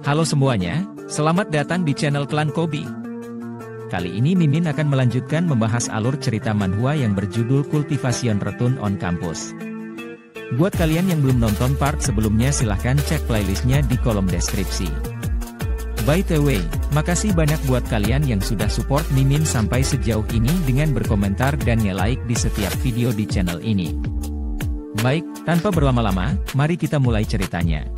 Halo semuanya, selamat datang di channel Klan Kobi. Kali ini Mimin akan melanjutkan membahas alur cerita manhwa yang berjudul Cultivation Return on Campus. Buat kalian yang belum nonton part sebelumnya silahkan cek playlistnya di kolom deskripsi. By the way, makasih banyak buat kalian yang sudah support Mimin sampai sejauh ini dengan berkomentar dan nge-like di setiap video di channel ini. Baik, tanpa berlama-lama, mari kita mulai ceritanya.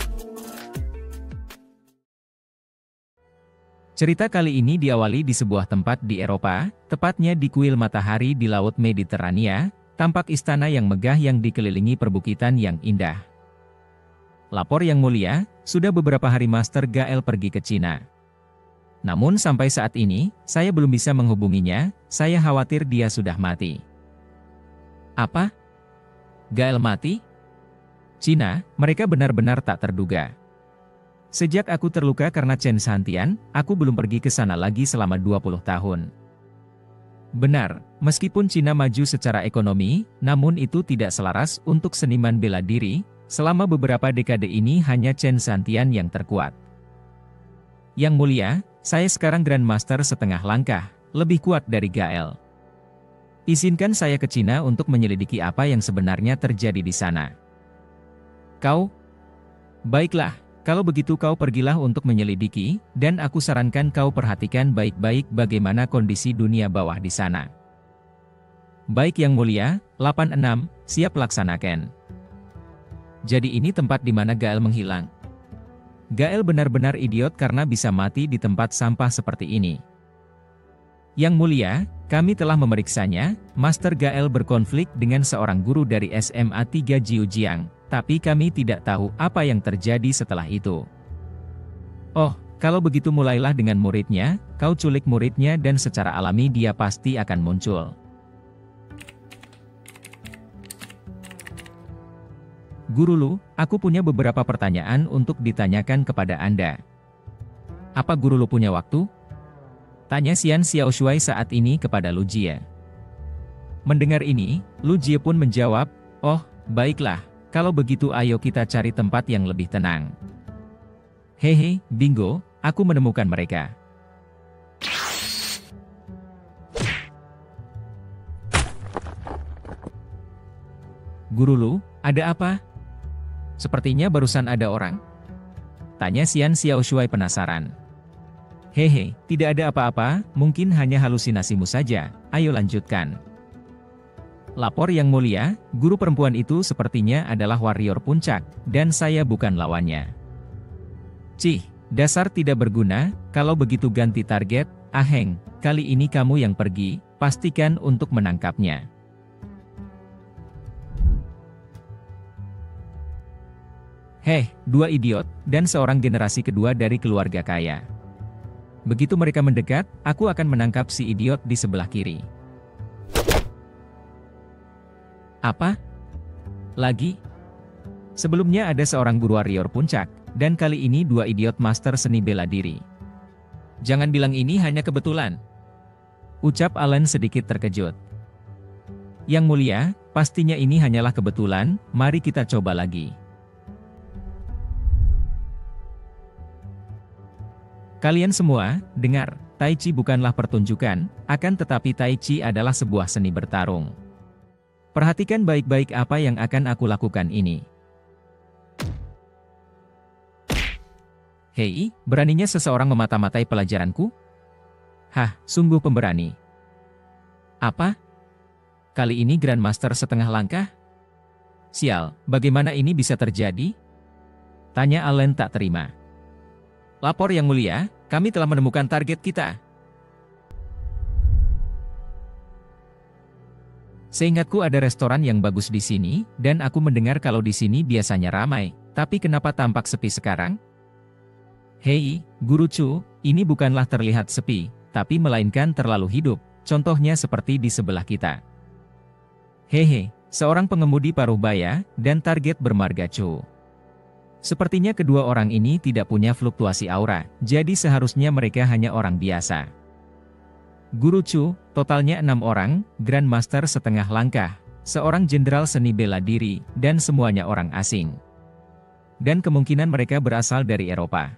Cerita kali ini diawali di sebuah tempat di Eropa, tepatnya di kuil matahari di Laut Mediterania, tampak istana yang megah yang dikelilingi perbukitan yang indah. Lapor yang mulia, sudah beberapa hari Master Gael pergi ke Cina. Namun sampai saat ini, saya belum bisa menghubunginya, saya khawatir dia sudah mati. Apa? Gael mati? Cina, mereka benar-benar tak terduga. Sejak aku terluka karena Chen Shantian, aku belum pergi ke sana lagi selama 20 tahun. Benar, meskipun Cina maju secara ekonomi, namun itu tidak selaras untuk seniman bela diri. Selama beberapa dekade ini hanya Chen Shantian yang terkuat. Yang mulia, saya sekarang Grandmaster setengah langkah, lebih kuat dari Gael. Izinkan saya ke Cina untuk menyelidiki apa yang sebenarnya terjadi di sana. Kau? Baiklah. Kalau begitu kau pergilah untuk menyelidiki, dan aku sarankan kau perhatikan baik-baik bagaimana kondisi dunia bawah di sana. Baik Yang Mulia, 86, siap laksanakan. Jadi ini tempat di mana Gael menghilang. Gael benar-benar idiot karena bisa mati di tempat sampah seperti ini. Yang Mulia, kami telah memeriksanya, Master Gael berkonflik dengan seorang guru dari SMA 3 Jiujiang. Tapi kami tidak tahu apa yang terjadi setelah itu. Oh, kalau begitu mulailah dengan muridnya, kau culik muridnya dan secara alami dia pasti akan muncul. Guru Lu, aku punya beberapa pertanyaan untuk ditanyakan kepada Anda. Apa Guru Lu punya waktu? Tanya Xian Xiaoshuai saat ini kepada Lu Jie. Mendengar ini, Lu Jie pun menjawab, oh, baiklah. Kalau begitu ayo kita cari tempat yang lebih tenang. Hehe, bingo, aku menemukan mereka. Guru Lu, ada apa? Sepertinya barusan ada orang. Tanya Xian Xiaoshuai penasaran. Hehe, tidak ada apa-apa, mungkin hanya halusinasimu saja, ayo lanjutkan. Lapor Yang Mulia, guru perempuan itu sepertinya adalah warrior puncak, dan saya bukan lawannya. Cih, dasar tidak berguna, kalau begitu ganti target, Aheng, kali ini kamu yang pergi, pastikan untuk menangkapnya. Heh, dua idiot, dan seorang generasi kedua dari keluarga kaya. Begitu mereka mendekat, aku akan menangkap si idiot di sebelah kiri. Apa? Lagi? Sebelumnya ada seorang guru warrior puncak, dan kali ini dua idiot master seni bela diri. Jangan bilang ini hanya kebetulan. Ucap Alan sedikit terkejut. Yang Mulia, pastinya ini hanyalah kebetulan, mari kita coba lagi. Kalian semua, dengar, Tai Chi bukanlah pertunjukan, akan tetapi Tai Chi adalah sebuah seni bertarung. Perhatikan baik-baik apa yang akan aku lakukan ini. Hei, beraninya seseorang memata-matai pelajaranku? Hah, sungguh pemberani. Apa? Kali ini Grandmaster setengah langkah? Sial, bagaimana ini bisa terjadi? Tanya Allen tak terima. Lapor Yang Mulia, kami telah menemukan target kita. Seingatku ada restoran yang bagus di sini, dan aku mendengar kalau di sini biasanya ramai, tapi kenapa tampak sepi sekarang? Hei, Guru Chu, ini bukanlah terlihat sepi, tapi melainkan terlalu hidup, contohnya seperti di sebelah kita. Hehe, seorang pengemudi paruh baya, dan target bermarga Chu. Sepertinya kedua orang ini tidak punya fluktuasi aura, jadi seharusnya mereka hanya orang biasa. Guru Chu, totalnya 6 orang, Grandmaster setengah langkah, seorang jenderal seni bela diri, dan semuanya orang asing. dan kemungkinan mereka berasal dari Eropa.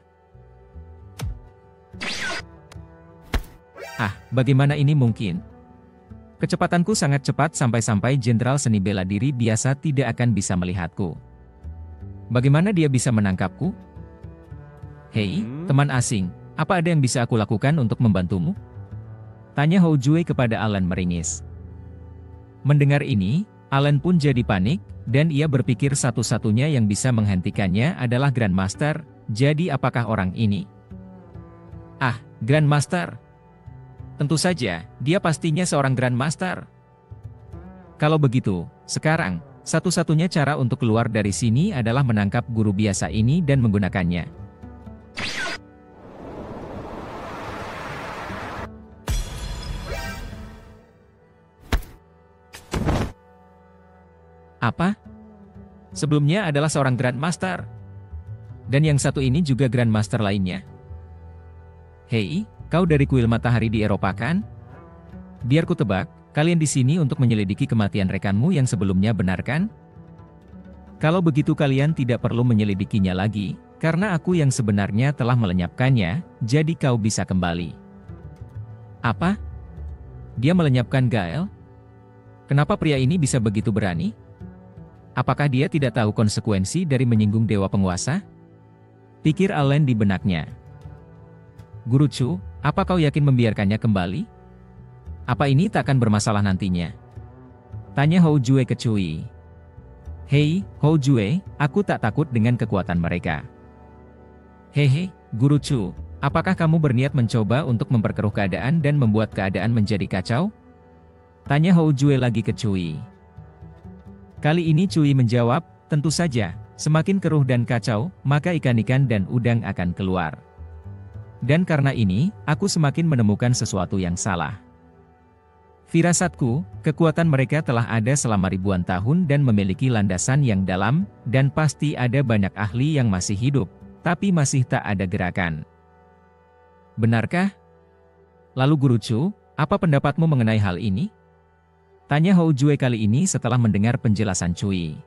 Ah, bagaimana ini mungkin? Kecepatanku sangat cepat sampai-sampai jenderal seni bela diri biasa tidak akan bisa melihatku. Bagaimana dia bisa menangkapku? Hei, teman asing, apa ada yang bisa aku lakukan untuk membantumu? Tanya Hou Jue kepada Alan meringis. Mendengar ini, Alan pun jadi panik, dan ia berpikir satu-satunya yang bisa menghentikannya adalah Grandmaster, jadi apakah orang ini? Ah, Grandmaster. Tentu saja, dia pastinya seorang Grandmaster. Kalau begitu, sekarang, satu-satunya cara untuk keluar dari sini adalah menangkap guru biasa ini dan menggunakannya. Apa? Sebelumnya adalah seorang Grandmaster. Dan yang satu ini juga Grandmaster lainnya. Hei, kau dari kuil matahari di Eropa kan? Biar ku tebak, kalian di sini untuk menyelidiki kematian rekanmu yang sebelumnya, benar kan? Kalau begitu kalian tidak perlu menyelidikinya lagi, karena aku yang sebenarnya telah melenyapkannya, jadi kau bisa kembali. Apa? Dia melenyapkan Gael? Kenapa pria ini bisa begitu berani? Apakah dia tidak tahu konsekuensi dari menyinggung dewa penguasa? Pikir Alan di benaknya. Guru Chu, apa kau yakin membiarkannya kembali? Apa ini tak akan bermasalah nantinya? Tanya Hou Jue ke Cui. Hei, Hou Jue, aku tak takut dengan kekuatan mereka. Hehe, Guru Chu, apakah kamu berniat mencoba untuk memperkeruh keadaan dan membuat keadaan menjadi kacau? Tanya Hou Jue lagi ke Cui. Kali ini Cui menjawab, tentu saja, semakin keruh dan kacau, maka ikan-ikan dan udang akan keluar. Dan karena ini, aku semakin menemukan sesuatu yang salah. Firasatku, kekuatan mereka telah ada selama ribuan tahun dan memiliki landasan yang dalam, dan pasti ada banyak ahli yang masih hidup, tapi masih tak ada gerakan. Benarkah? Lalu Guru Chu, apa pendapatmu mengenai hal ini? Tanya Hou Jue kali ini setelah mendengar penjelasan Cui.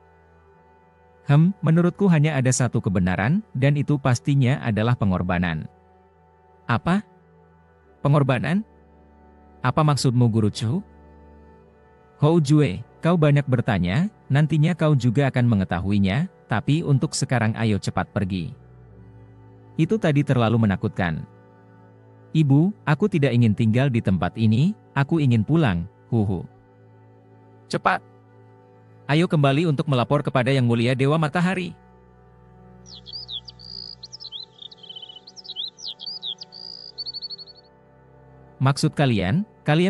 Menurutku hanya ada satu kebenaran, dan itu pastinya adalah pengorbanan. Apa? Pengorbanan? Apa maksudmu Guru Chu? Hou Jue, kau banyak bertanya, nantinya kau juga akan mengetahuinya, tapi untuk sekarang ayo cepat pergi. Itu tadi terlalu menakutkan. Ibu, aku tidak ingin tinggal di tempat ini, aku ingin pulang, huhu. Cepat! Ayo kembali untuk melapor kepada Yang Mulia Dewa Matahari. Maksud kalian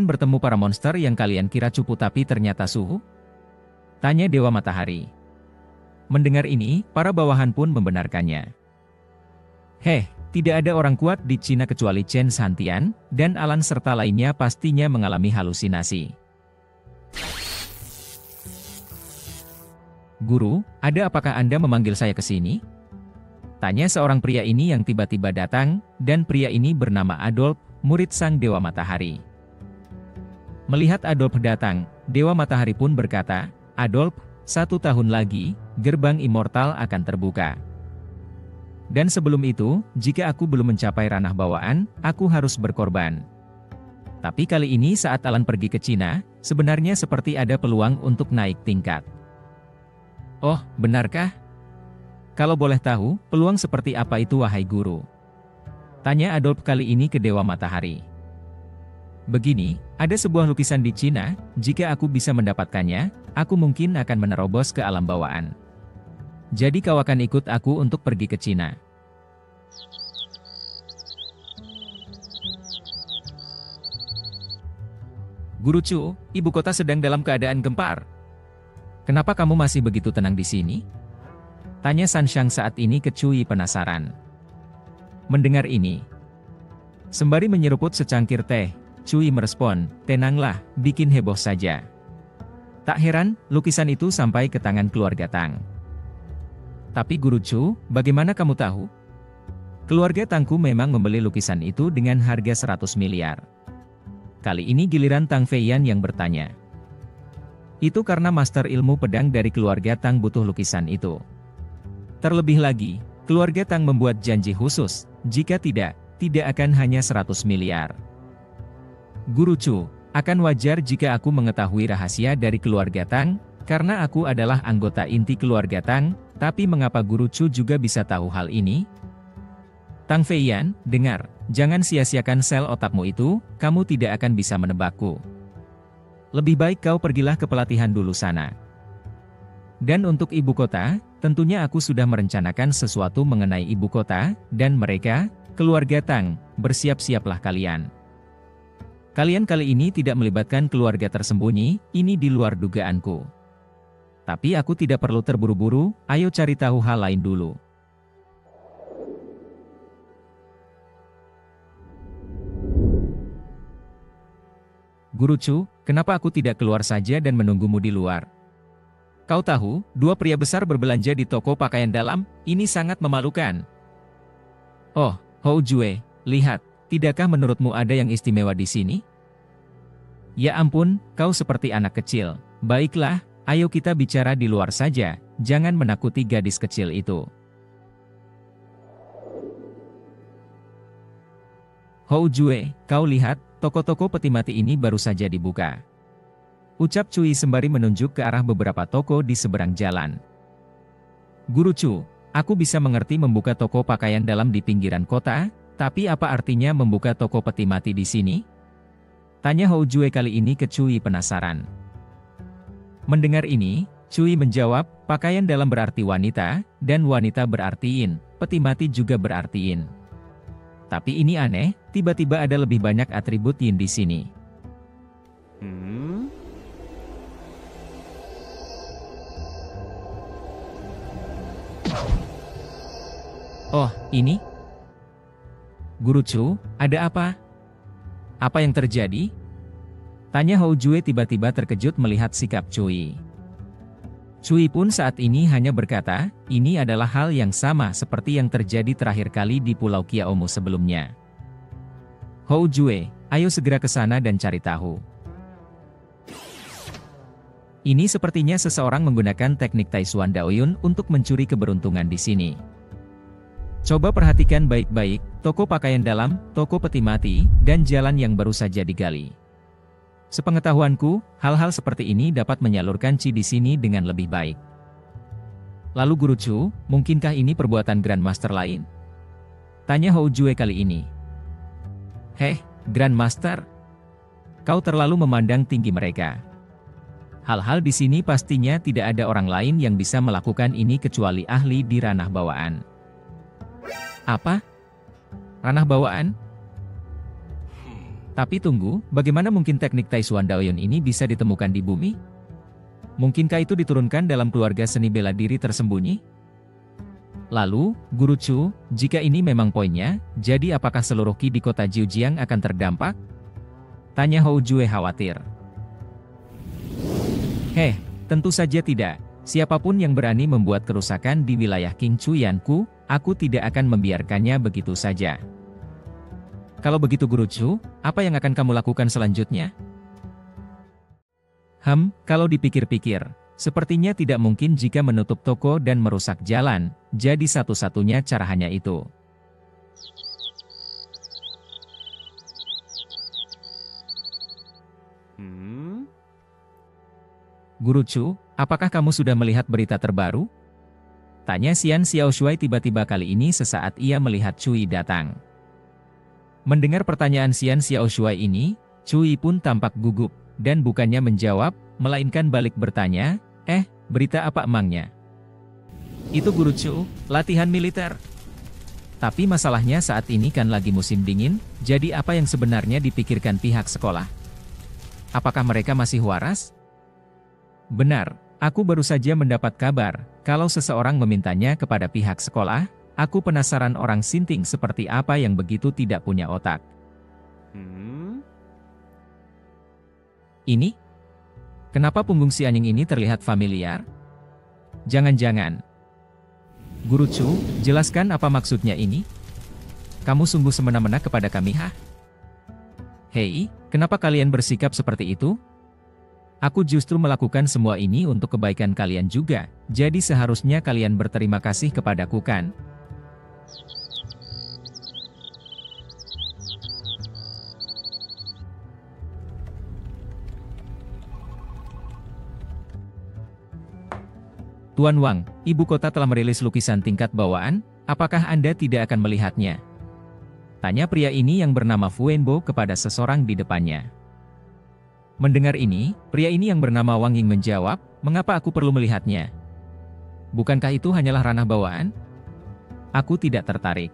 bertemu para monster yang kalian kira cupu tapi ternyata suhu? Tanya Dewa Matahari. Mendengar ini, para bawahan pun membenarkannya. Tidak ada orang kuat di Cina kecuali Chen Santian, dan Alan serta lainnya pastinya mengalami halusinasi. Guru, ada apakah Anda memanggil saya ke sini? Tanya seorang pria ini yang tiba-tiba datang, dan pria ini bernama Adolf, murid Sang Dewa Matahari. Melihat Adolf datang, Dewa Matahari pun berkata, Adolf, 1 tahun lagi, gerbang immortal akan terbuka. Dan sebelum itu, jika aku belum mencapai ranah bawaan, aku harus berkorban. Tapi kali ini saat Alan pergi ke Cina, sebenarnya seperti ada peluang untuk naik tingkat. Oh, benarkah? Kalau boleh tahu, peluang seperti apa itu wahai guru? Tanya Adolf kali ini ke Dewa Matahari. Begini, ada sebuah lukisan di Cina, jika aku bisa mendapatkannya, aku mungkin akan menerobos ke alam bawaan. Jadi kau akan ikut aku untuk pergi ke Cina. Guru Chu, ibu kota sedang dalam keadaan gempar. Kenapa kamu masih begitu tenang di sini? Tanya Sanshang saat ini ke Cui penasaran. Mendengar ini, sembari menyeruput secangkir teh, Cui merespon, tenanglah, bikin heboh saja. Tak heran, lukisan itu sampai ke tangan keluarga Tang. Tapi Guru Chu, bagaimana kamu tahu? Keluarga Tangku memang membeli lukisan itu dengan harga 100 miliar. Kali ini giliran Tang Feiyan yang bertanya. Itu karena master ilmu pedang dari keluarga Tang butuh lukisan itu. Terlebih lagi, keluarga Tang membuat janji khusus, jika tidak akan hanya 100 miliar. Guru Chu, akan wajar jika aku mengetahui rahasia dari keluarga Tang, karena aku adalah anggota inti keluarga Tang, tapi mengapa Guru Chu juga bisa tahu hal ini? Tang Feiyan, dengar, jangan sia-siakan sel otakmu itu, kamu tidak akan bisa menebakku. Lebih baik kau pergilah ke pelatihan dulu sana. Dan untuk ibu kota, tentunya aku sudah merencanakan sesuatu mengenai ibu kota, dan mereka, keluarga Tang, bersiap-siaplah kalian. Kalian kali ini tidak melibatkan keluarga tersembunyi, ini di luar dugaanku. Tapi aku tidak perlu terburu-buru, ayo cari tahu hal lain dulu. Guru Chu, kenapa aku tidak keluar saja dan menunggumu di luar? Kau tahu, dua pria besar berbelanja di toko pakaian dalam, ini sangat memalukan. Oh, Hou Jue, lihat, tidakkah menurutmu ada yang istimewa di sini? Ya ampun, kau seperti anak kecil. Baiklah, ayo kita bicara di luar saja, jangan menakuti gadis kecil itu. Hou Jue, kau lihat, toko-toko peti mati ini baru saja dibuka. Ucap Cui sembari menunjuk ke arah beberapa toko di seberang jalan. Guru Chu, aku bisa mengerti membuka toko pakaian dalam di pinggiran kota, tapi apa artinya membuka toko peti mati di sini? Tanya Hou Jue kali ini ke Cui penasaran. Mendengar ini, Cui menjawab, pakaian dalam berarti wanita, dan wanita berartiin, peti mati juga berartiin. Tapi ini aneh, tiba-tiba ada lebih banyak atribut yin di sini. Oh, ini? Guru Chu, ada apa? Apa yang terjadi? Tanya Hou Jue tiba-tiba terkejut melihat sikap Cui. Cui pun saat ini hanya berkata, ini adalah hal yang sama seperti yang terjadi terakhir kali di Pulau Qiaomu sebelumnya. Hou Jue, ayo segera ke sana dan cari tahu. Ini sepertinya seseorang menggunakan teknik Taishuan Daoyun untuk mencuri keberuntungan di sini. Coba perhatikan baik-baik, toko pakaian dalam, toko peti mati, dan jalan yang baru saja digali. Sepengetahuanku, hal-hal seperti ini dapat menyalurkan Qi di sini dengan lebih baik. Lalu Guru Chu, mungkinkah ini perbuatan Grandmaster lain? Tanya Hou Jue kali ini. Heh, Grandmaster? Kau terlalu memandang tinggi mereka. Hal-hal di sini pastinya tidak ada orang lain yang bisa melakukan ini kecuali ahli di ranah bawaan. Apa? Ranah bawaan? Tapi tunggu, bagaimana mungkin teknik Taishuan Daoyun ini bisa ditemukan di bumi? Mungkinkah itu diturunkan dalam keluarga seni bela diri tersembunyi? Lalu, Guru Chu, jika ini memang poinnya, jadi apakah seluruh Qi di kota Jiujiang akan terdampak? Tanya Hou Jue khawatir. Heh, tentu saja tidak. Siapapun yang berani membuat kerusakan di wilayah King Chuyanku, aku tidak akan membiarkannya begitu saja. Kalau begitu Guru Chu, apa yang akan kamu lakukan selanjutnya? Kalau dipikir-pikir, sepertinya tidak mungkin jika menutup toko dan merusak jalan, jadi satu-satunya cara hanya itu. Guru Chu, apakah kamu sudah melihat berita terbaru? Tanya Xian Xiaoshuai tiba-tiba kali ini sesaat ia melihat Cui datang. Mendengar pertanyaan Xian Xiaoshuai ini, Cui pun tampak gugup, dan bukannya menjawab, melainkan balik bertanya, berita apa emangnya? Itu Guru Chu, latihan militer. Tapi masalahnya saat ini kan lagi musim dingin, jadi apa yang sebenarnya dipikirkan pihak sekolah? Apakah mereka masih waras? Benar, aku baru saja mendapat kabar, kalau seseorang memintanya kepada pihak sekolah, aku penasaran orang Sinting seperti apa yang begitu tidak punya otak. Ini? Kenapa punggung si anjing ini terlihat familiar? Jangan-jangan. Guru Chu, jelaskan apa maksudnya ini? Kamu sungguh semena-mena kepada kami, Hei, kenapa kalian bersikap seperti itu? Aku justru melakukan semua ini untuk kebaikan kalian juga, jadi seharusnya kalian berterima kasih kepadaku kan? Tuan Wang, ibu kota telah merilis lukisan tingkat bawaan, apakah Anda tidak akan melihatnya? Tanya pria ini yang bernama Fu Wenbo kepada seseorang di depannya. Mendengar ini, pria ini yang bernama Wang Ying menjawab, mengapa aku perlu melihatnya? Bukankah itu hanyalah ranah bawaan? Aku tidak tertarik.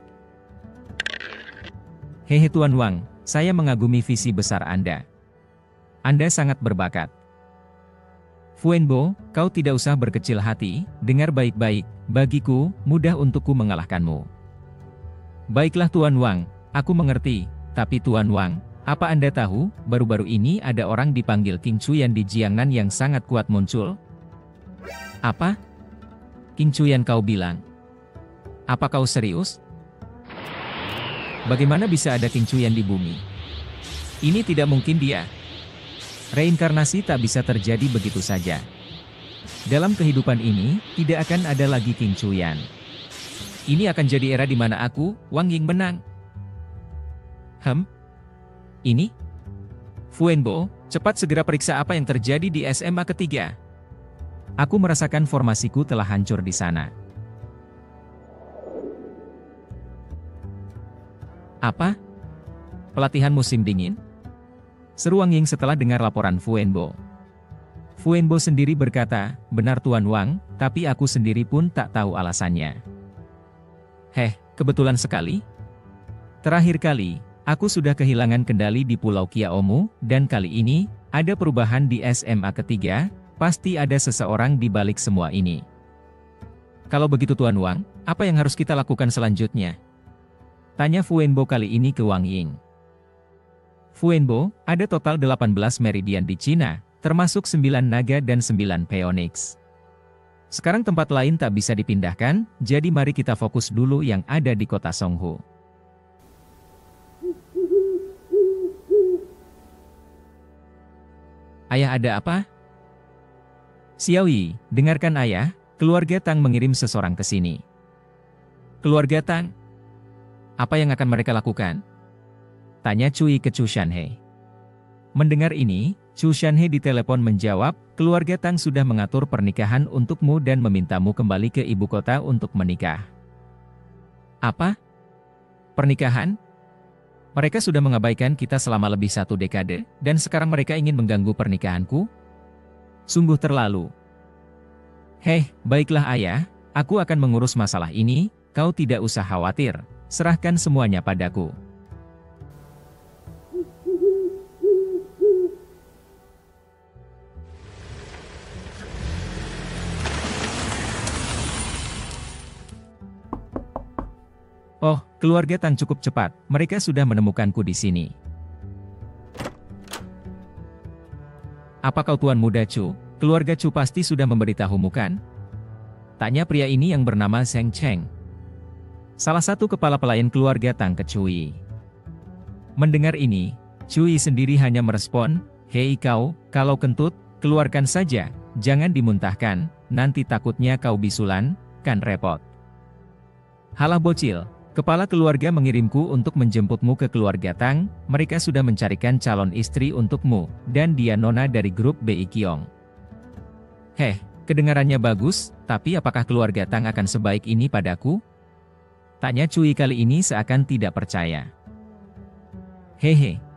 Hehe Tuan Wang, saya mengagumi visi besar Anda. Anda sangat berbakat. Fu Wenbo, kau tidak usah berkecil hati, dengar baik-baik, bagiku, mudah untukku mengalahkanmu. Baiklah Tuan Wang, aku mengerti, tapi Tuan Wang, apa Anda tahu, baru-baru ini ada orang dipanggil King Chuyan di Jiangnan yang sangat kuat muncul? Apa? King Chuyan kau bilang? Apa kau serius? Bagaimana bisa ada King Chuyan di bumi? Ini tidak mungkin dia. Reinkarnasi tak bisa terjadi begitu saja. Dalam kehidupan ini, tidak akan ada lagi King Chuyan. Ini akan jadi era di mana aku, Wang Ying menang. Ini? Fu Wenbo, cepat segera periksa apa yang terjadi di SMA ketiga. Aku merasakan formasiku telah hancur di sana. Apa? Pelatihan musim dingin? Seru Wang Ying setelah dengar laporan Fu Wenbo. Fu Wenbo sendiri berkata, benar Tuan Wang, tapi aku sendiri pun tak tahu alasannya. Kebetulan sekali. Terakhir kali, aku sudah kehilangan kendali di Pulau Kiaomu, dan kali ini, ada perubahan di SMA ketiga, pasti ada seseorang di balik semua ini. Kalau begitu Tuan Wang, apa yang harus kita lakukan selanjutnya? Tanya Fu Wenbo kali ini ke Wang Ying. Fu Wenbo, ada total 18 meridian di Cina, termasuk 9 naga dan 9 phoenix. Sekarang tempat lain tak bisa dipindahkan, jadi mari kita fokus dulu yang ada di kota Songhu. Ayah ada apa? Xiaoyi, dengarkan ayah, keluarga Tang mengirim seseorang ke sini. Keluarga Tang? Apa yang akan mereka lakukan? Tanya Cui ke Chu Shanhe. Mendengar ini, Chu Shanhe ditelepon menjawab, keluarga Tang sudah mengatur pernikahan untukmu dan memintamu kembali ke ibu kota untuk menikah. Apa? Pernikahan? Mereka sudah mengabaikan kita selama lebih 1 dekade, dan sekarang mereka ingin mengganggu pernikahanku? Sungguh terlalu. Baiklah ayah, aku akan mengurus masalah ini, kau tidak usah khawatir, serahkan semuanya padaku. Oh, keluarga Tang cukup cepat, mereka sudah menemukanku di sini. Apa kau Tuan Muda Chu? Keluarga Chu pasti sudah memberitahumu kan? Tanya pria ini yang bernama Zheng Cheng. Salah satu kepala pelayan keluarga Tang ke Cui. Mendengar ini, Cui sendiri hanya merespon, hei kau, kalau kentut, keluarkan saja, jangan dimuntahkan, nanti takutnya kau bisulan, kan repot. Halah bocil. Kepala keluarga mengirimku untuk menjemputmu ke keluarga Tang, mereka sudah mencarikan calon istri untukmu, dan dia nona dari grup BI Kiong. Kedengarannya bagus, tapi apakah keluarga Tang akan sebaik ini padaku? Tanya Cui kali ini seakan tidak percaya.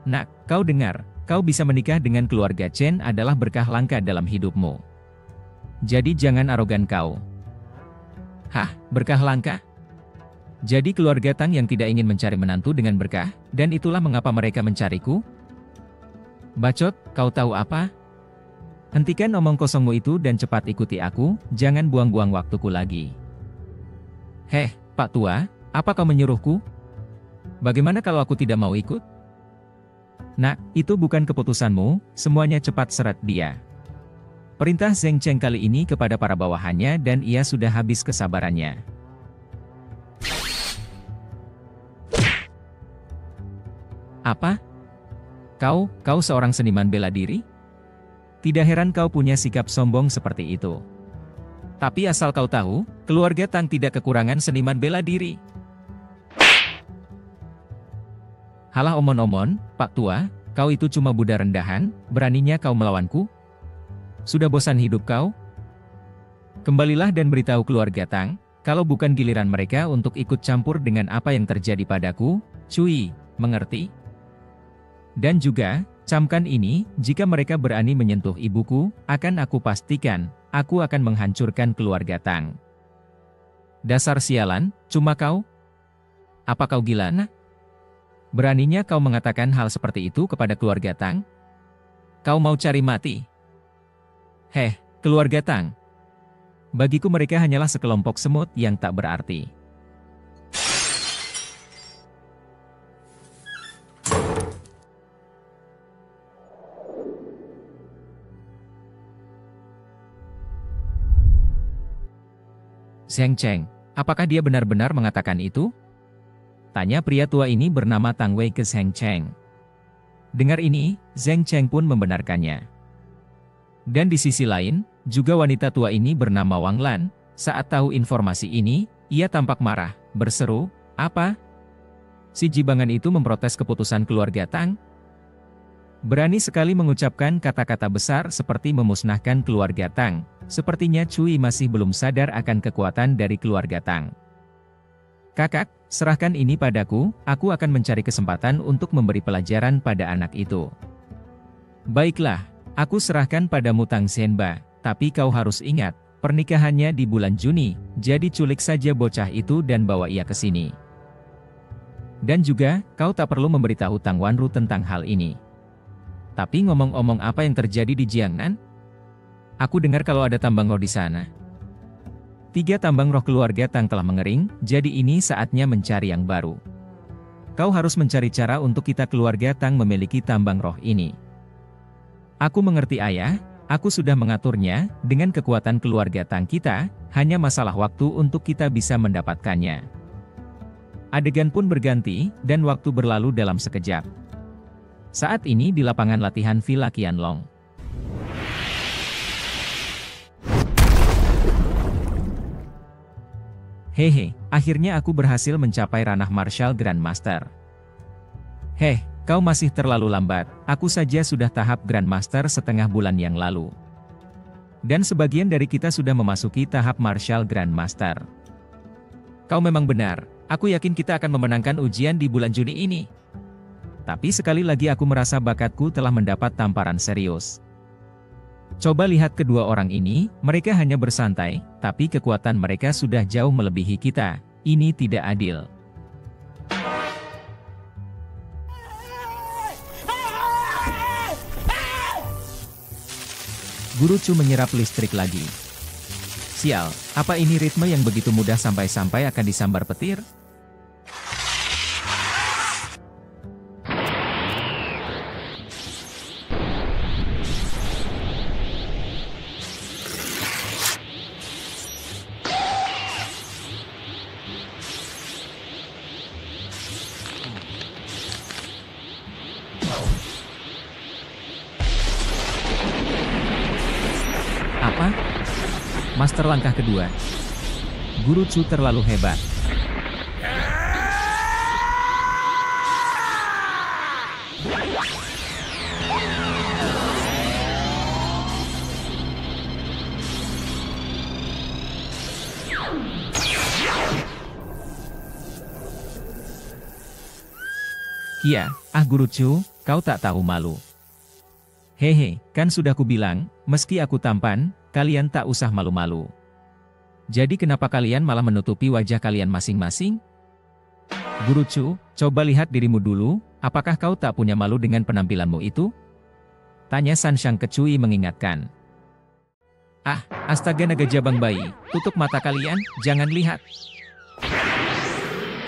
Nak, kau dengar, kau bisa menikah dengan keluarga Chen adalah berkah langka dalam hidupmu. Jadi jangan arogan kau. Berkah langka? Jadi keluarga Tang yang tidak ingin mencari menantu dengan berkah, dan itulah mengapa mereka mencariku? Bacot, kau tahu apa? Hentikan omong kosongmu itu dan cepat ikuti aku, jangan buang-buang waktuku lagi. Pak Tua, apa kau menyuruhku? Bagaimana kalau aku tidak mau ikut? Nak, itu bukan keputusanmu, semuanya cepat seret dia. Perintah Zheng Cheng kali ini kepada para bawahannya dan ia sudah habis kesabarannya. Apa? Kau seorang seniman bela diri? Tidak heran kau punya sikap sombong seperti itu. Tapi asal kau tahu, keluarga Tang tidak kekurangan seniman bela diri. Halah omon-omon, Pak Tua, kau itu cuma budak rendahan, beraninya kau melawanku? Sudah bosan hidup kau? Kembalilah dan beritahu keluarga Tang, kalau bukan giliran mereka untuk ikut campur dengan apa yang terjadi padaku, Cui, mengerti? Dan juga, camkan ini, jika mereka berani menyentuh ibuku, akan aku pastikan, aku akan menghancurkan keluarga Tang. Dasar sialan, cuma kau? Apa kau gila, nah? Beraninya kau mengatakan hal seperti itu kepada keluarga Tang? Kau mau cari mati? Heh, keluarga Tang. Bagiku mereka hanyalah sekelompok semut yang tak berarti. Zheng Cheng, apakah dia benar-benar mengatakan itu? Tanya pria tua ini bernama Tang Wei ke Zheng Cheng. Dengar ini, Zheng Cheng pun membenarkannya. Dan di sisi lain, juga wanita tua ini bernama Wang Lan. Saat tahu informasi ini, ia tampak marah, berseru, "Apa? Si jibangan itu memprotes keputusan keluarga Tang? Berani sekali mengucapkan kata-kata besar seperti memusnahkan keluarga Tang." Sepertinya Cui masih belum sadar akan kekuatan dari keluarga Tang. "Kakak, serahkan ini padaku, aku akan mencari kesempatan untuk memberi pelajaran pada anak itu." "Baiklah, aku serahkan padamu Tang Xianba, tapi kau harus ingat, pernikahannya di bulan Juni, jadi culik saja bocah itu dan bawa ia ke sini. Dan juga, kau tak perlu memberitahu Tang Wanru tentang hal ini. Tapi ngomong-ngomong, apa yang terjadi di Jiangnan? Aku dengar kalau ada tambang roh di sana." 3 tambang roh keluarga Tang telah mengering, jadi ini saatnya mencari yang baru. Kau harus mencari cara untuk kita keluarga Tang memiliki tambang roh ini. Aku mengerti ayah, aku sudah mengaturnya, dengan kekuatan keluarga Tang kita, hanya masalah waktu untuk kita bisa mendapatkannya. Adegan pun berganti, dan waktu berlalu dalam sekejap. Saat ini di lapangan latihan Villa Qianlong. Hehe, akhirnya aku berhasil mencapai ranah Martial Grandmaster. Heh, kau masih terlalu lambat, aku saja sudah tahap Grandmaster setengah bulan yang lalu. Dan sebagian dari kita sudah memasuki tahap Martial Grandmaster. Kau memang benar, aku yakin kita akan memenangkan ujian di bulan Juni ini. Tapi sekali lagi aku merasa bakatku telah mendapat tamparan serius. Coba lihat kedua orang ini, mereka hanya bersantai, tapi kekuatan mereka sudah jauh melebihi kita. Ini tidak adil. Guru Chu menyerap listrik lagi. Sial, apa ini ritme yang begitu mudah sampai-sampai akan disambar petir? Apa? Master langkah kedua. Guru Chu terlalu hebat. Kia, Guru Chu, kau tak tahu malu. Hehe, kan sudah kubilang, meski aku tampan, kalian tak usah malu-malu. Jadi kenapa kalian malah menutupi wajah kalian masing-masing? Guru Chu, coba lihat dirimu dulu, apakah kau tak punya malu dengan penampilanmu itu? Tanya San Shang ke Cui mengingatkan. Astaga naga jabang bayi, tutup mata kalian, jangan lihat.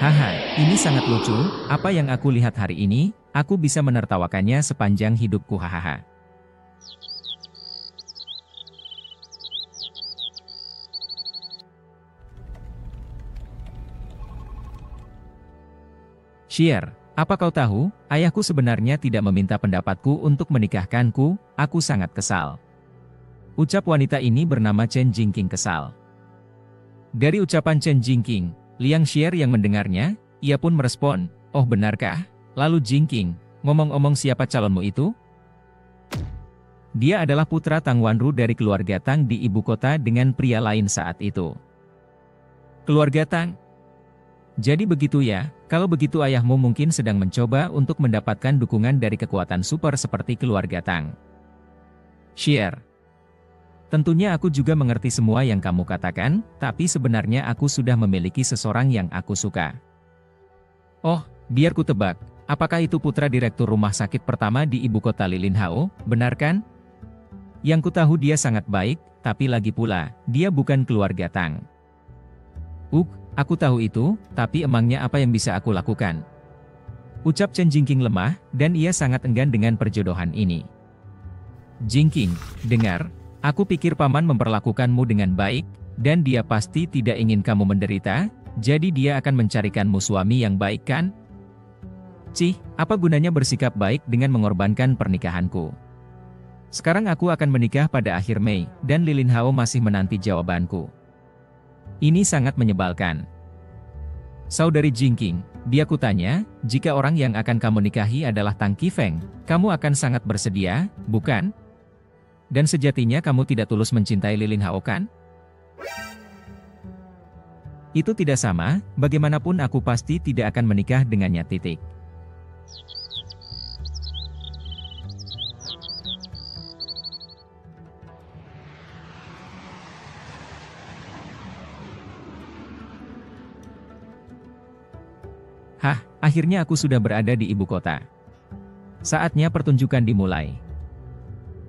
Haha, ini sangat lucu, apa yang aku lihat hari ini, aku bisa menertawakannya sepanjang hidupku hahaha. Xier, apa kau tahu, ayahku sebenarnya tidak meminta pendapatku untuk menikahkanku, aku sangat kesal. Ucap wanita ini bernama Chen Jingqing kesal. Dari ucapan Chen Jingqing, Liang Xier yang mendengarnya, ia pun merespon, "Oh benarkah? Lalu Jingqing, ngomong-ngomong siapa calonmu itu?" Dia adalah putra Tang Wanru dari keluarga Tang di ibu kota dengan pria lain saat itu. Keluarga Tang? Jadi begitu ya, kalau begitu ayahmu mungkin sedang mencoba untuk mendapatkan dukungan dari kekuatan super seperti keluarga Tang. Xier. Tentunya aku juga mengerti semua yang kamu katakan, tapi sebenarnya aku sudah memiliki seseorang yang aku suka. Oh, biar ku tebak, apakah itu putra direktur rumah sakit pertama di ibu kota Lilinhao, benar kan? Yang ku tahu dia sangat baik, tapi lagi pula, dia bukan keluarga Tang. Aku tahu itu, tapi emangnya apa yang bisa aku lakukan? Ucap Chen Jingqing lemah, dan ia sangat enggan dengan perjodohan ini. Jingqing, dengar. Aku pikir paman memperlakukanmu dengan baik, dan dia pasti tidak ingin kamu menderita, jadi dia akan mencarikanmu suami yang baik kan? Cih, apa gunanya bersikap baik dengan mengorbankan pernikahanku? Sekarang aku akan menikah pada akhir Mei, dan Lilinhao masih menanti jawabanku. Ini sangat menyebalkan. Saudari Jingqing, dia kutanya, jika orang yang akan kamu nikahi adalah Tang Qifeng, kamu akan sangat bersedia, bukan? Dan sejatinya kamu tidak tulus mencintai Lilinhao kan? Itu tidak sama, bagaimanapun aku pasti tidak akan menikah dengannya titik. Hah, akhirnya aku sudah berada di ibu kota. Saatnya pertunjukan dimulai.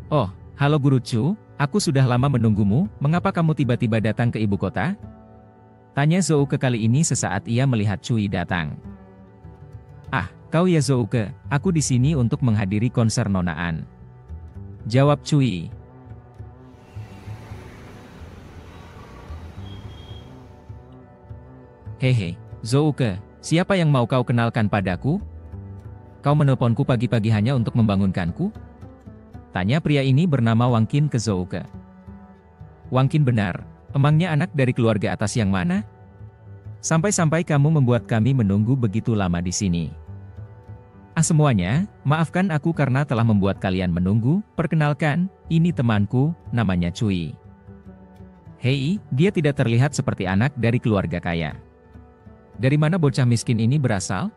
Oh, halo Guru Chu, aku sudah lama menunggumu, mengapa kamu tiba-tiba datang ke ibu kota? Tanya Zouke kali ini sesaat ia melihat Cui datang. Ah, kau ya Zouke, aku di sini untuk menghadiri konser nonaan. Jawab Cui. Hehe, Zouke, siapa yang mau kau kenalkan padaku? Kau menelponku pagi-pagi hanya untuk membangunkanku? Tanya pria ini bernama Wang Qin ke Zouke. Wang Qin benar, emangnya anak dari keluarga atas yang mana? Sampai-sampai kamu membuat kami menunggu begitu lama di sini. Ah semuanya, maafkan aku karena telah membuat kalian menunggu, perkenalkan, ini temanku, namanya Cui. Hei, dia tidak terlihat seperti anak dari keluarga kaya. Dari mana bocah miskin ini berasal?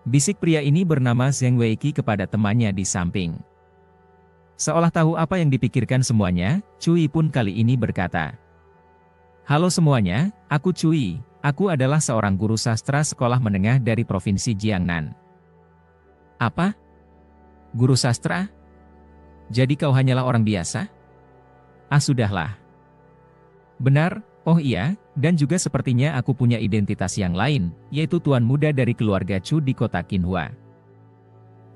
Bisik pria ini bernama Zheng Weiki kepada temannya di samping. Seolah tahu apa yang dipikirkan semuanya, Cui pun kali ini berkata, "Halo semuanya, aku Cui, aku adalah seorang guru sastra sekolah menengah dari Provinsi Jiangnan." Apa? Guru sastra? Jadi kau hanyalah orang biasa? Ah sudahlah. Benar, oh iya, dan juga sepertinya aku punya identitas yang lain, yaitu tuan muda dari keluarga Chu di kota Qinhua.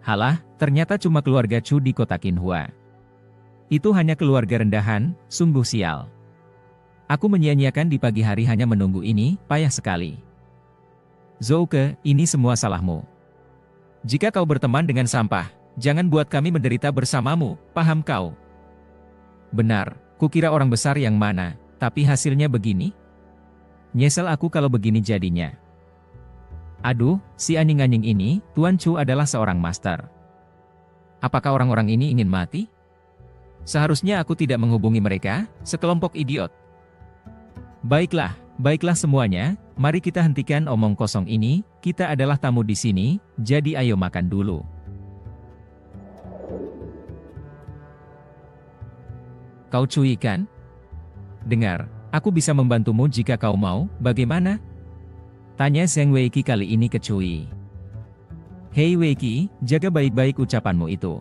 Halah, ternyata cuma keluarga Chu di kota Qinhua. Itu hanya keluarga rendahan, sungguh sial. Aku menyia-nyiakan di pagi hari hanya menunggu ini, payah sekali. Zouke, ini semua salahmu. Jika kau berteman dengan sampah, jangan buat kami menderita bersamamu, paham kau? Benar, kukira orang besar yang mana, tapi hasilnya begini? Nyesel aku kalau begini jadinya. Aduh, si anjing-anjing ini, Tuan Chu adalah seorang master. Apakah orang-orang ini ingin mati? Seharusnya aku tidak menghubungi mereka, sekelompok idiot. Baiklah, baiklah semuanya, mari kita hentikan omong kosong ini, kita adalah tamu di sini, jadi ayo makan dulu. Kau Cui kan? Dengar, aku bisa membantumu jika kau mau, bagaimana? Tanya Zheng Weiki kali ini ke Cui. Hei Weiki, jaga baik-baik ucapanmu itu.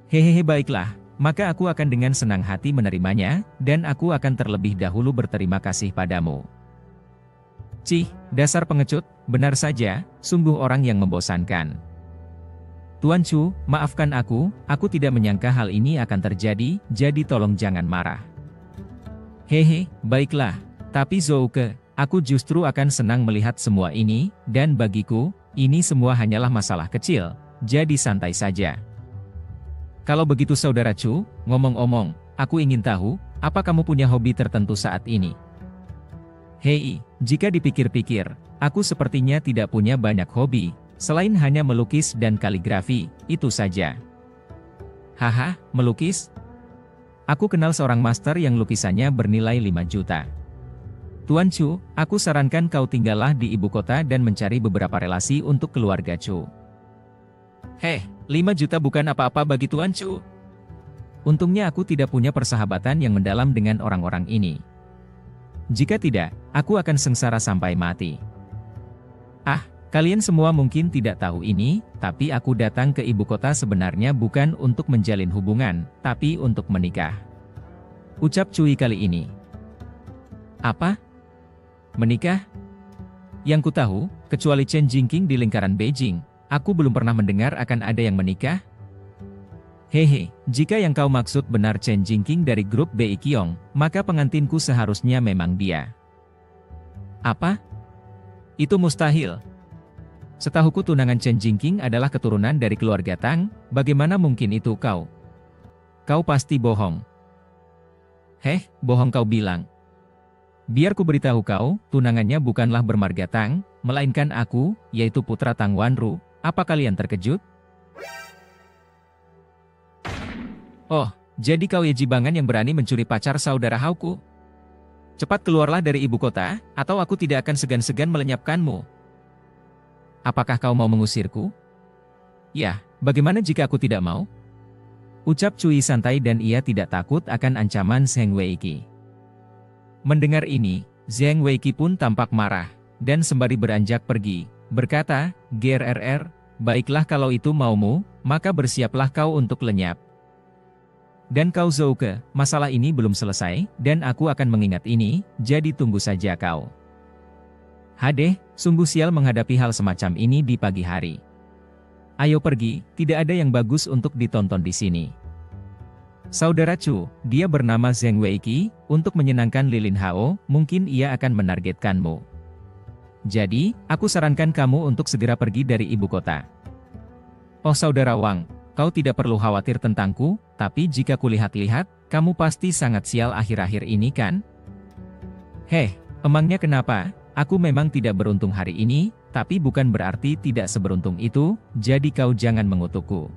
Hehehe baiklah, maka aku akan dengan senang hati menerimanya, dan aku akan terlebih dahulu berterima kasih padamu. Cih, dasar pengecut, benar saja, sungguh orang yang membosankan. Tuan Chu, maafkan aku tidak menyangka hal ini akan terjadi, jadi tolong jangan marah. Hehe, baiklah, tapi Zouke, aku justru akan senang melihat semua ini, dan bagiku, ini semua hanyalah masalah kecil, jadi santai saja. Kalau begitu Saudara Chu, ngomong-ngomong, aku ingin tahu, apa kamu punya hobi tertentu saat ini? Hei, jika dipikir-pikir, aku sepertinya tidak punya banyak hobi, selain hanya melukis dan kaligrafi, itu saja. Haha, melukis? Aku kenal seorang master yang lukisannya bernilai 5 juta. Tuan Chu, aku sarankan kau tinggallah di ibu kota dan mencari beberapa relasi untuk keluarga Chu. Heh, 5 juta bukan apa-apa bagi Tuan Chu. Untungnya aku tidak punya persahabatan yang mendalam dengan orang-orang ini. Jika tidak, aku akan sengsara sampai mati. Ah, kalian semua mungkin tidak tahu ini, tapi aku datang ke ibu kota sebenarnya bukan untuk menjalin hubungan, tapi untuk menikah. Ucap Cui kali ini. Apa? Menikah? Yang ku tahu, kecuali Chen Jingqing di lingkaran Beijing, aku belum pernah mendengar akan ada yang menikah. Hehe, jika yang kau maksud benar Chen Jingqing dari grup BI Qiong, maka pengantinku seharusnya memang dia. Apa? Itu mustahil. Setahuku tunangan Chen Jingqing adalah keturunan dari keluarga Tang, bagaimana mungkin itu kau? Kau pasti bohong. Heh, bohong kau bilang. Biar ku beritahu kau, tunangannya bukanlah bermarga Tang, melainkan aku, yaitu putra Tang Wanru. Apa kalian terkejut? Oh, jadi kau Yejibangan yang berani mencuri pacar saudara Hauku? Cepat keluarlah dari ibu kota, atau aku tidak akan segan-segan melenyapkanmu. Apakah kau mau mengusirku? Ya, bagaimana jika aku tidak mau? Ucap Cui santai dan ia tidak takut akan ancaman Zheng Weiki. Mendengar ini, Zheng Weiki pun tampak marah, dan sembari beranjak pergi, berkata, "GRRR, baiklah kalau itu maumu, maka bersiaplah kau untuk lenyap. Dan kau Zouke, masalah ini belum selesai, dan aku akan mengingat ini, jadi tunggu saja kau." Hadeh, sungguh sial menghadapi hal semacam ini di pagi hari. Ayo pergi, tidak ada yang bagus untuk ditonton di sini. Saudara Chu, dia bernama Zheng Weiki, untuk menyenangkan Lilin Hao, mungkin ia akan menargetkanmu. Jadi, aku sarankan kamu untuk segera pergi dari ibu kota. Oh saudara Wang, kau tidak perlu khawatir tentangku, tapi jika kulihat-lihat, kamu pasti sangat sial akhir-akhir ini kan? Heh, emangnya kenapa? Aku memang tidak beruntung hari ini, tapi bukan berarti tidak seberuntung itu, jadi kau jangan mengutukku.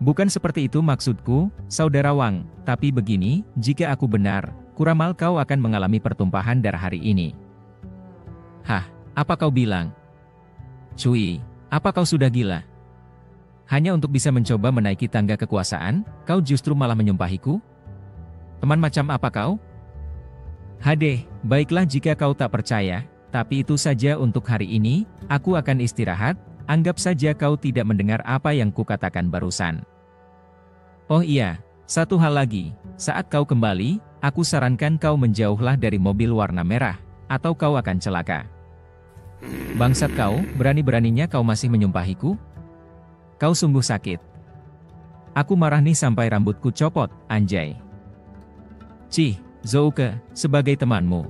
Bukan seperti itu maksudku, saudara Wang, tapi begini, jika aku benar, kuramal kau akan mengalami pertumpahan darah hari ini. Hah, apa kau bilang? Cui, apa kau sudah gila? Hanya untuk bisa mencoba menaiki tangga kekuasaan, kau justru malah menyumpahiku? Teman macam apa kau? Hadeh, baiklah jika kau tak percaya, tapi itu saja untuk hari ini, aku akan istirahat, anggap saja kau tidak mendengar apa yang kukatakan barusan. Oh iya, satu hal lagi, saat kau kembali, aku sarankan kau menjauhlah dari mobil warna merah, atau kau akan celaka. Bangsat kau, berani-beraninya kau masih menyumpahiku? Kau sungguh sakit. Aku marah nih sampai rambutku copot, anjay. Cih, Zouke, sebagai temanmu,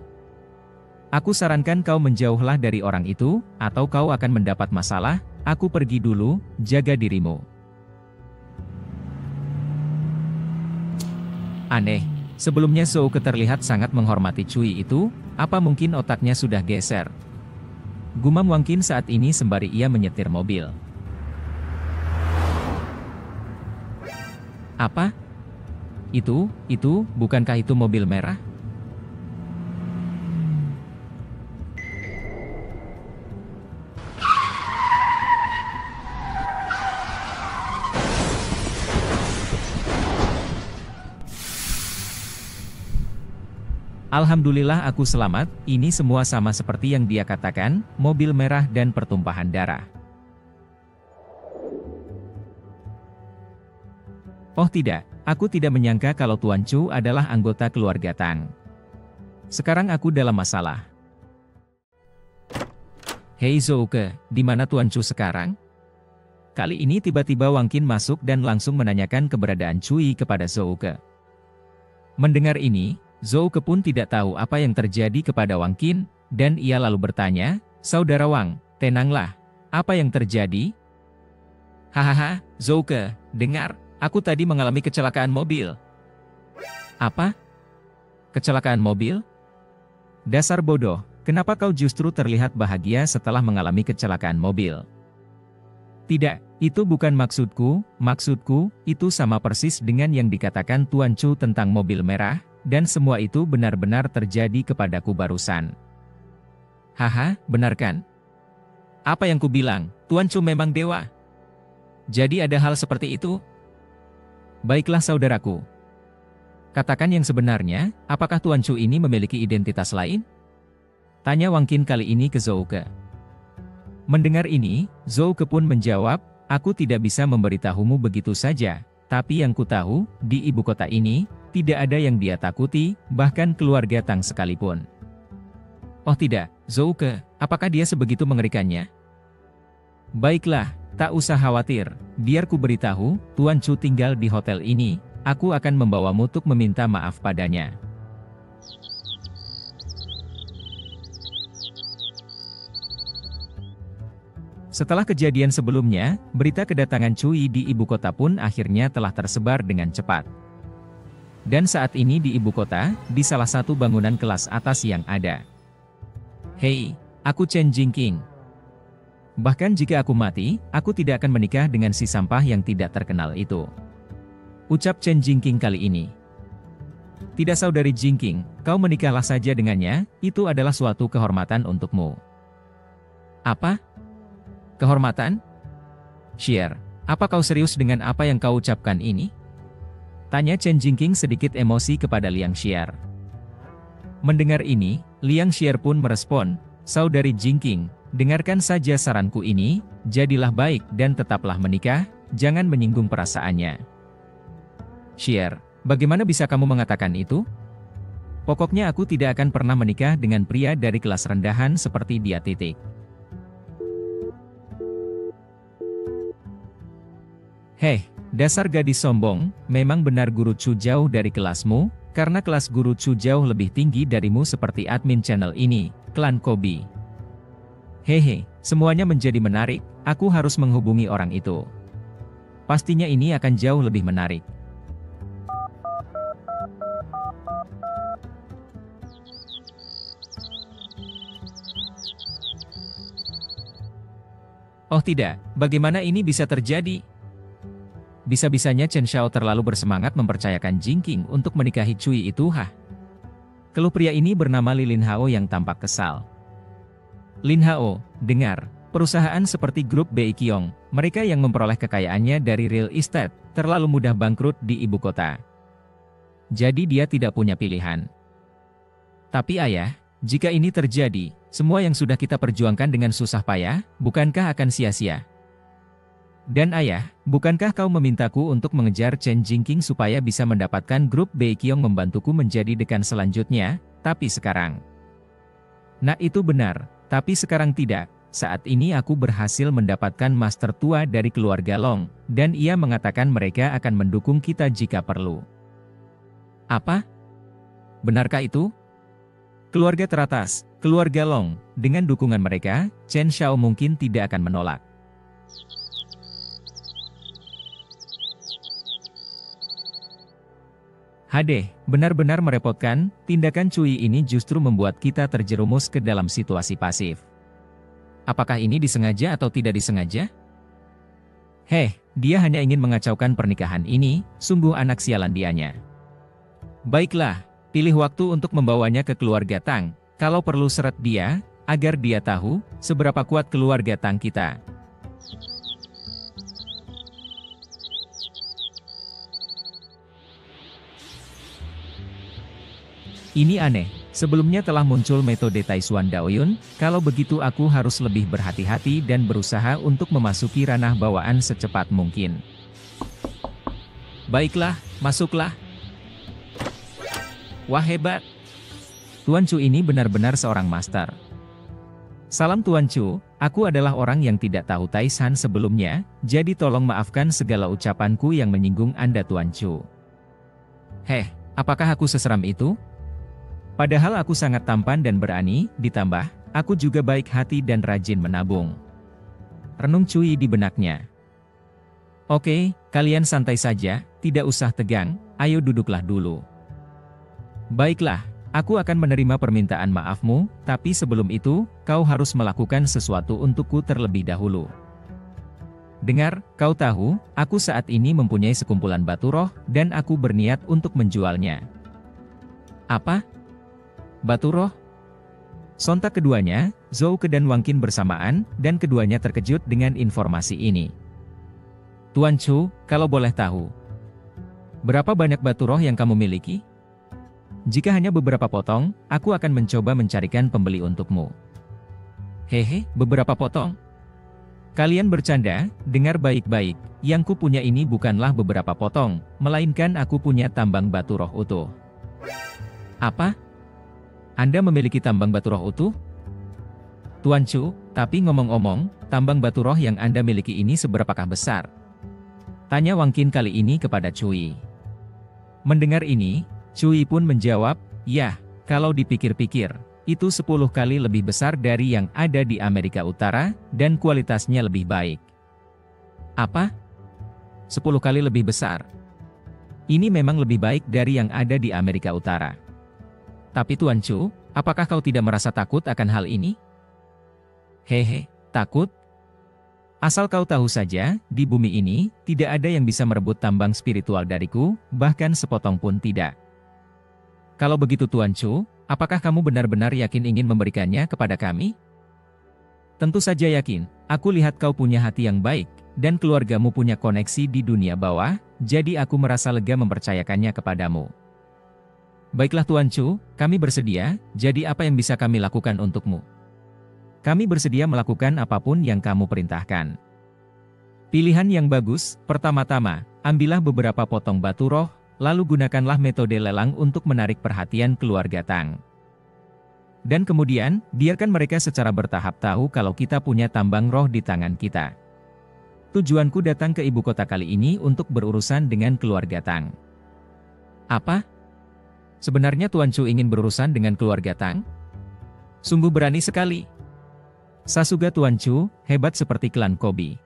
aku sarankan kau menjauhlah dari orang itu, atau kau akan mendapat masalah. Aku pergi dulu, jaga dirimu. Aneh, sebelumnya Zouke terlihat sangat menghormati Cui itu, apa mungkin otaknya sudah geser? Gumam Wang Qin saat ini sembari ia menyetir mobil. Apa? Itu, bukankah itu mobil merah? Alhamdulillah aku selamat, ini semua sama seperti yang dia katakan, mobil merah dan pertumpahan darah. Oh tidak, aku tidak menyangka kalau Tuan Chu adalah anggota keluarga Tang. Sekarang aku dalam masalah. Hei Zouke, di mana Tuan Chu sekarang? Kali ini tiba-tiba Wang Qin masuk dan langsung menanyakan keberadaan Cui kepada Zouke. Mendengar ini, Zouke pun tidak tahu apa yang terjadi kepada Wang Qin, dan ia lalu bertanya, "Saudara Wang, tenanglah, apa yang terjadi?" Hahaha, Zouke, dengar. Aku tadi mengalami kecelakaan mobil. Apa? Kecelakaan mobil? Dasar bodoh, kenapa kau justru terlihat bahagia setelah mengalami kecelakaan mobil? Tidak, itu bukan maksudku itu sama persis dengan yang dikatakan Tuan Chu tentang mobil merah, dan semua itu benar-benar terjadi kepadaku barusan. Haha, benar kan? Apa yang ku bilang, Tuan Chu memang dewa. Jadi ada hal seperti itu? Baiklah saudaraku. Katakan yang sebenarnya, apakah Tuan Chu ini memiliki identitas lain? Tanya Wang Qin kali ini ke Zhouke. Mendengar ini, Zhouke pun menjawab, aku tidak bisa memberitahumu begitu saja, tapi yang ku tahu, di ibu kota ini, tidak ada yang dia takuti, bahkan keluarga Tang sekalipun. Oh tidak, Zhouke, apakah dia sebegitu mengerikannya? Baiklah, tak usah khawatir, biar ku beritahu, Tuan Chu tinggal di hotel ini, aku akan membawamu untuk meminta maaf padanya. Setelah kejadian sebelumnya, berita kedatangan Cui di ibu kota pun akhirnya telah tersebar dengan cepat. Dan saat ini di ibu kota, di salah satu bangunan kelas atas yang ada. Hei, aku Chen Jingqing. Bahkan jika aku mati, aku tidak akan menikah dengan si sampah yang tidak terkenal itu. Ucap Chen Jingqing kali ini. Tidak saudari Jingqing, kau menikahlah saja dengannya, itu adalah suatu kehormatan untukmu. Apa? Kehormatan? Xier, apa kau serius dengan apa yang kau ucapkan ini? Tanya Chen Jingqing sedikit emosi kepada Liang Xier. Mendengar ini, Liang Xier pun merespon, saudari Jingqing, dengarkan saja saranku ini, jadilah baik dan tetaplah menikah, jangan menyinggung perasaannya. Xier, bagaimana bisa kamu mengatakan itu? Pokoknya aku tidak akan pernah menikah dengan pria dari kelas rendahan seperti dia. Heh, dasar gadis sombong, memang benar guru Chu jauh dari kelasmu, karena kelas guru Chu jauh lebih tinggi darimu seperti admin channel ini, klan Kobi. Hehe, semuanya menjadi menarik, aku harus menghubungi orang itu. Pastinya ini akan jauh lebih menarik. Oh tidak, bagaimana ini bisa terjadi? Bisa-bisanya Chen Xiao terlalu bersemangat mempercayakan Jingqing untuk menikahi Cui itu. Keluh pria ini bernama Li Lin Hao yang tampak kesal. Lin Hao, dengar, perusahaan seperti grup Bei Qiong, mereka yang memperoleh kekayaannya dari real estate, terlalu mudah bangkrut di ibu kota. Jadi dia tidak punya pilihan. Tapi ayah, jika ini terjadi, semua yang sudah kita perjuangkan dengan susah payah, bukankah akan sia-sia? Dan ayah, bukankah kau memintaku untuk mengejar Chen Jingqing supaya bisa mendapatkan grup Bei Qiong membantuku menjadi dekan selanjutnya, tapi sekarang? Nah itu benar, tapi sekarang tidak. Saat ini aku berhasil mendapatkan master tua dari keluarga Long, dan ia mengatakan mereka akan mendukung kita jika perlu. Apa? Benarkah itu? Keluarga teratas, keluarga Long, dengan dukungan mereka, Chen Xiao mungkin tidak akan menolak. Hadeh, benar-benar merepotkan, tindakan Cui ini justru membuat kita terjerumus ke dalam situasi pasif. Apakah ini disengaja atau tidak disengaja? Heh, dia hanya ingin mengacaukan pernikahan ini, sungguh anak sialan dianya. Baiklah, pilih waktu untuk membawanya ke keluarga Tang, kalau perlu seret dia, agar dia tahu, seberapa kuat keluarga Tang kita. Ini aneh, sebelumnya telah muncul metode Taishuan Daoyun, kalau begitu aku harus lebih berhati-hati dan berusaha untuk memasuki ranah bawaan secepat mungkin. Baiklah, masuklah. Wah hebat. Tuan Chu ini benar-benar seorang master. Salam Tuan Chu, aku adalah orang yang tidak tahu Taishan sebelumnya, jadi tolong maafkan segala ucapanku yang menyinggung Anda Tuan Chu. Heh, apakah aku seseram itu? Padahal aku sangat tampan dan berani, ditambah, aku juga baik hati dan rajin menabung. Renung Cui di benaknya. Oke, kalian santai saja, tidak usah tegang, ayo duduklah dulu. Baiklah, aku akan menerima permintaan maafmu, tapi sebelum itu, kau harus melakukan sesuatu untukku terlebih dahulu. Dengar, kau tahu, aku saat ini mempunyai sekumpulan batu roh, dan aku berniat untuk menjualnya. Apa? Batu roh? Sontak keduanya, Zhou Ke dan Wang Qin bersamaan, dan keduanya terkejut dengan informasi ini. Tuan Chu, kalau boleh tahu, berapa banyak batu roh yang kamu miliki? Jika hanya beberapa potong, aku akan mencoba mencarikan pembeli untukmu. Hehe, beberapa potong? Kalian bercanda, dengar baik-baik, yang ku punya ini bukanlah beberapa potong, melainkan aku punya tambang batu roh utuh. Apa? Anda memiliki tambang batu roh utuh? Tuan Chu, tapi ngomong-ngomong, tambang batu roh yang Anda miliki ini seberapakah besar? Tanya Wang Qin kali ini kepada Cui. Mendengar ini, Cui pun menjawab, "Yah, kalau dipikir-pikir, itu 10 kali lebih besar dari yang ada di Amerika Utara, dan kualitasnya lebih baik." Apa? 10 kali lebih besar? Ini memang lebih baik dari yang ada di Amerika Utara. Tapi Tuan Chu, apakah kau tidak merasa takut akan hal ini? Hehe, takut? Asal kau tahu saja, di bumi ini, tidak ada yang bisa merebut tambang spiritual dariku, bahkan sepotong pun tidak. Kalau begitu Tuan Chu, apakah kamu benar-benar yakin ingin memberikannya kepada kami? Tentu saja yakin, aku lihat kau punya hati yang baik, dan keluargamu punya koneksi di dunia bawah, jadi aku merasa lega mempercayakannya kepadamu. Baiklah Tuan Chu, kami bersedia, jadi apa yang bisa kami lakukan untukmu? Kami bersedia melakukan apapun yang kamu perintahkan. Pilihan yang bagus, pertama-tama, ambillah beberapa potong batu roh, lalu gunakanlah metode lelang untuk menarik perhatian keluarga Tang. Dan kemudian, biarkan mereka secara bertahap tahu kalau kita punya tambang roh di tangan kita. Tujuanku datang ke ibu kota kali ini untuk berurusan dengan keluarga Tang. Apa? Sebenarnya Tuan Chu ingin berurusan dengan keluarga Tang? Sungguh berani sekali. Sasuga Tuan Chu, hebat seperti klan Kobi.